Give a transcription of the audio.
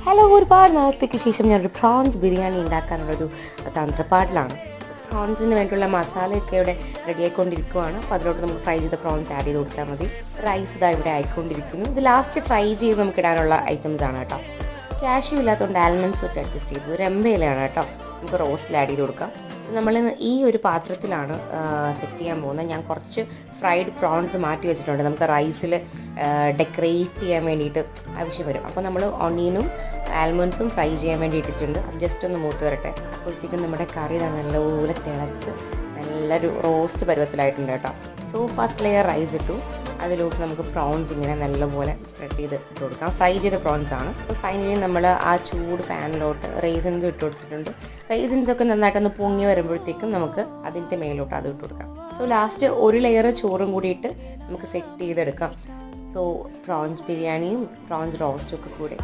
Hello, ഒരുപാട് നാളത്തേക്ക് ശേഷം ഞാനൊരു പ്രോൺസ് ബിരിയാണി ഉണ്ടാക്കാനുള്ളൊരു തന്ത്രപ്പാടിലാണ്. പ്രോൺസിന് വേണ്ടിയുള്ള മസാലയൊക്കെ ഇവിടെ റെഡി ആയിക്കൊണ്ടിരിക്കുകയാണ്. അപ്പോൾ അതിലോട്ട് നമുക്ക് ഫ്രൈ ചെയ്ത പ്രോൺസ് ആഡ് ചെയ്ത് കൊടുത്താൽ മതി. റൈസ് ഇതാ ഇവിടെ ആയിക്കൊണ്ടിരിക്കുന്നു. ഇത് ലാസ്റ്റ് ഫ്രൈ ചെയ്ത് നമുക്ക് ഇടാനുള്ള ഐറ്റംസ് ആണ് കേട്ടോ. ക്യാഷ്യൂ ഇല്ലാത്തതുകൊണ്ട് ആൽമണ്ട്സ് വെച്ച് അഡ്ജസ്റ്റ് ചെയ്തു. ഒരു എംബയിലാണ് കേട്ടോ. നമുക്ക് റോസ്റ്റിൽ ആഡ് ചെയ്ത് കൊടുക്കാം. നമ്മൾ ഈ ഒരു പാത്രത്തിലാണ് സെറ്റ് ചെയ്യാൻ പോകുന്നത്. ഞാൻ കുറച്ച് ഫ്രൈഡ് പ്രോൺസ് മാറ്റി വെച്ചിട്ടുണ്ട്. നമുക്ക് റൈസിൽ ഡെക്കറേറ്റ് ചെയ്യാൻ വേണ്ടിയിട്ട് ആവശ്യം വരും. അപ്പോൾ നമ്മൾ ഒണിയനും ആൽമണ്ട്സും ഫ്രൈ ചെയ്യാൻ വേണ്ടി ഇട്ടിട്ടുണ്ട്. അത് ജസ്റ്റ് ഒന്ന് മൂത്ത് വരട്ടെ. അപ്പോഴത്തേക്കും നമ്മുടെ കറി നല്ലപോലെ തിളച്ച് നല്ലൊരു റോസ്റ്റ് പരുവത്തിലായിട്ടുണ്ട് കേട്ടോ. സോ ഫസ്റ്റ് ലെയർ റൈസ് ഇട്ടു. അതിലോട്ട് നമുക്ക് പ്രോൺസ് ഇങ്ങനെ നല്ലപോലെ സ്പ്രെഡ് ചെയ്ത് ഇട്ട് കൊടുക്കാം. ഫ്രൈ ചെയ്ത പ്രോൺസ് ആണ്. അപ്പോൾ ഫൈനലി നമ്മൾ ആ ചൂട് പാനിലോട്ട് റേസിൻസും ഇട്ട് കൊടുത്തിട്ടുണ്ട്. റേസിൻസൊക്കെ നന്നായിട്ടൊന്ന് പൊങ്ങി വരുമ്പോഴത്തേക്കും നമുക്ക് അതിൻ്റെ മേലോട്ട് അത് ഇട്ട് കൊടുക്കാം. സോ ലാസ്റ്റ് ഒരു ലെയർ ചോറും കൂടിയിട്ട് നമുക്ക് സെറ്റ് ചെയ്തെടുക്കാം. സോ പ്രോൺസ് ബിരിയാണിയും പ്രോൺസ് റോസ്റ്റും ഒക്കെ കൂടെ